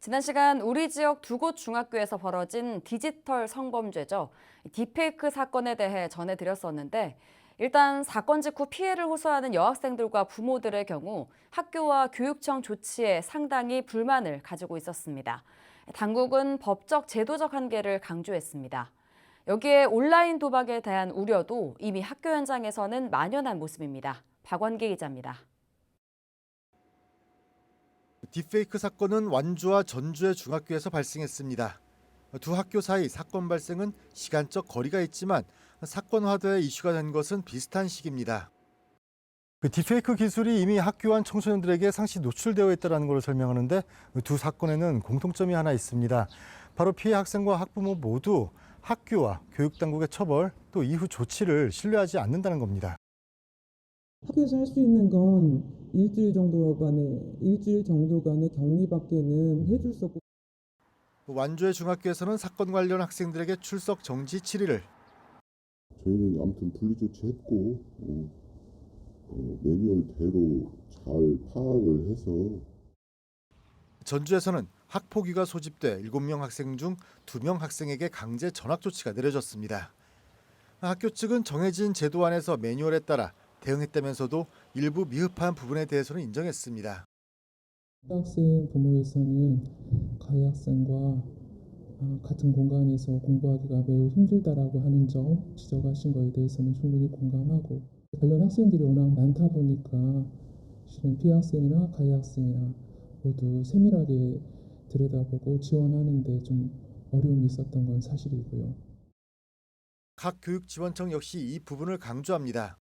지난 시간 우리 지역 두 곳 중학교에서 벌어진 디지털 성범죄죠. 딥페이크 사건에 대해 전해드렸었는데 일단 사건 직후 피해를 호소하는 여학생들과 부모들의 경우 학교와 교육청 조치에 상당히 불만을 가지고 있었습니다. 당국은 법적 제도적 한계를 강조했습니다. 여기에 온라인 도박에 대한 우려도 이미 학교 현장에서는 만연한 모습입니다. 박원기 기자입니다. 딥페이크 사건은 완주와 전주의 중학교에서 발생했습니다. 두 학교 사이 사건 발생은 시간적 거리가 있지만 사건화돼 이슈가 된 것은 비슷한 시기입니다. 딥페이크 기술이 이미 학교 안 청소년들에게 상시 노출되어 있다는 걸 설명하는데 두 사건에는 공통점이 하나 있습니다. 바로 피해 학생과 학부모 모두 학교와 교육당국의 처벌 또 이후 조치를 신뢰하지 않는다는 겁니다. 학교에서 할 수 있는 건 일주일 정도간의 격리밖에는 해줄 수 없고. 완주의 중학교에서는 사건 관련 학생들에게 출석 정지 7일을, 저희는 아무튼 분리 조치했고 매뉴얼대로 잘 파악을 해서. 전주에서는 학폭위가 소집돼 7명 학생 중 2명 학생에게 강제 전학 조치가 내려졌습니다. 학교 측은 정해진 제도 안에서 매뉴얼에 따라 대응했다면서도 일부 미흡한 부분에 대해서는 인정했습니다. 학생 부모에서는 가해 학생과 같은 공간에서 공부하기가 매우 힘들다라고 하는 점 지적하신 거에 대해서는 충분히 공감하고, 관련 학생들이 워낙 많다 보니까 실은 피해 학생이나 가해 학생이나 모두 세밀하게 들여다보고 지원하는 데 좀 어려움이 있었던 건 사실이고요. 각 교육지원청 역시 이 부분을 강조합니다.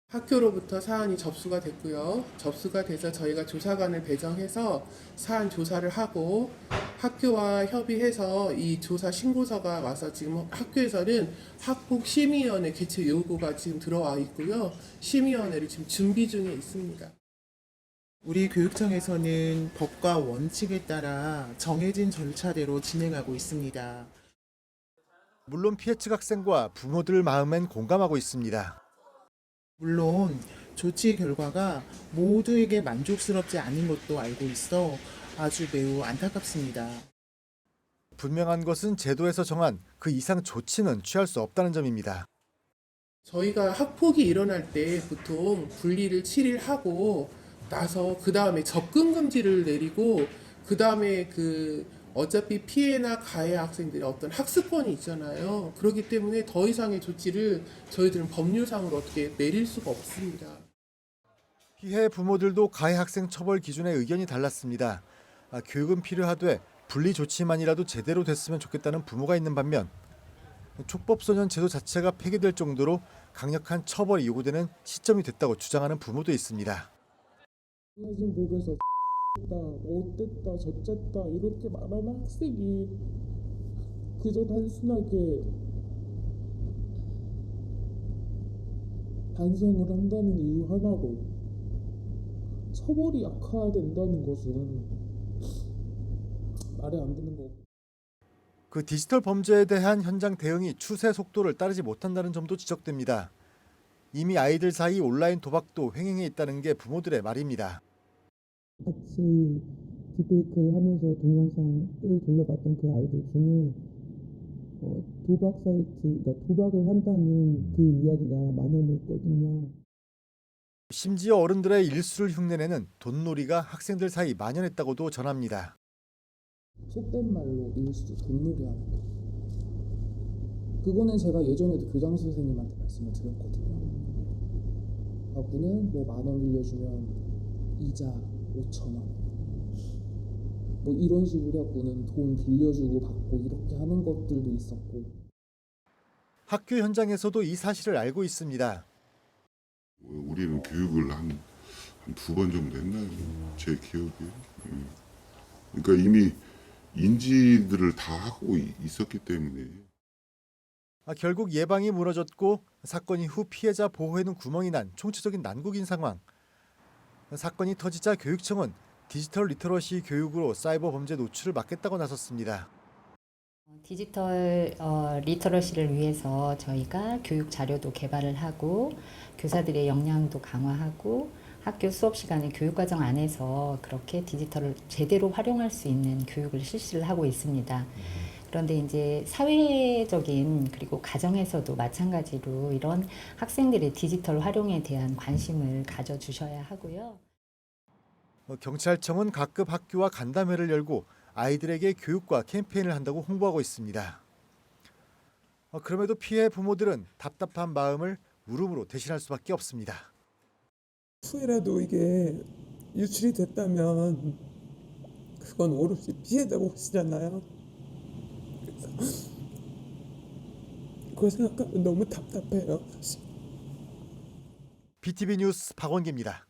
학교로부터 사안이 접수가 됐고요. 접수가 돼서 저희가 조사관을 배정해서 사안 조사를 하고 학교와 협의해서 이 조사 신고서가 와서 지금 학교에서는 학폭심의위원회 개최 요구가 지금 들어와 있고요. 심의위원회를 지금 준비 중에 있습니다. 우리 교육청에서는 법과 원칙에 따라 정해진 절차대로 진행하고 있습니다. 물론 피해 측 학생과 부모들 마음엔 공감하고 있습니다. 물론 조치 결과가 모두에게 만족스럽지 않은 것도 알고 있어 아주 매우 안타깝습니다. 분명한 것은 제도에서 정한 그 이상 조치는 취할 수 없다는 점입니다. 저희가 학폭이 일어날 때 보통 분리를 7일 하고 나서 그 다음에 접근 금지를 내리고 그 다음에 어차피 피해나 가해 학생들의 어떤 학습권이 있잖아요. 그렇기 때문에 더 이상의 조치를 저희들은 법률상으로 어떻게 내릴 수가 없습니다. 피해 부모들도 가해 학생 처벌 기준에 의견이 달랐습니다. 교육은 필요하되 분리 조치만이라도 제대로 됐으면 좋겠다는 부모가 있는 반면 촉법소년 제도 자체가 폐기될 정도로 강력한 처벌이 요구되는 시점이 됐다고 주장하는 부모도 있습니다. 지금 보면서 어땠다 저쨌다 이렇게 말하는 학생이 그저 단순하게 반성을 한다는 이유 하나로 처벌이 약화된다는 것은 말이 안 되는 거고. 그 디지털 범죄에 대한 현장 대응이 추세 속도를 따르지 못한다는 점도 지적됩니다. 이미 아이들 사이 온라인 도박도 횡행해 있다는 게 부모들의 말입니다. 같이 딥페이크를 하면서 동영상을 돌려봤던 그 아이들 중에 도박 사이트, 그러니까 도박을 한다는 그 이야기가 만연했거든요. 심지어 어른들의 일수를 흉내내는 돈놀이가 학생들 사이 만연했다고도 전합니다. 속된 말로 일수, 돈놀이 하는 거. 그거는 제가 예전에도 교장 선생님한테 말씀을 드렸거든요. 아구는 뭐 10,000원 빌려주면 이자 5,000원. 뭐 이런 식으로 해갖고는 돈 빌려주고 받고 이렇게 하는 것들도 있었고. 학교 현장에서도 이 사실을 알고 있습니다. 우리는 교육을 한 2번 정도 했나요? 제 기억에. 그러니까 이미 인지들을 다 하고 있었기 때문에. 결국 예방이 무너졌고 사건 이후 피해자 보호에는 구멍이 난 총체적인 난국인 상황. 사건이 터지자 교육청은 디지털 리터러시 교육으로 사이버 범죄 노출을 막겠다고 나섰습니다. 디지털 리터러시를 위해서 저희가 교육 자료도 개발을 하고 교사들의 역량도 강화하고 학교 수업 시간에 교육과정 안에서 그렇게 디지털을 제대로 활용할 수 있는 교육을 실시를 하고 있습니다. 그런데 이제 사회적인 그리고 가정에서도 마찬가지로 이런 학생들의 디지털 활용에 대한 관심을 가져주셔야 하고요. 경찰청은 각급 학교와 간담회를 열고 아이들에게 교육과 캠페인을 한다고 홍보하고 있습니다. 그럼에도 피해 부모들은 답답한 마음을 울음으로 대신할 수밖에 없습니다. 후에라도 이게 유출이 됐다면 그건 오롯이 피해자 몫이잖아요. 그래서 그걸 생각하면 너무 답답해요. BTV 뉴스 박원기입니다.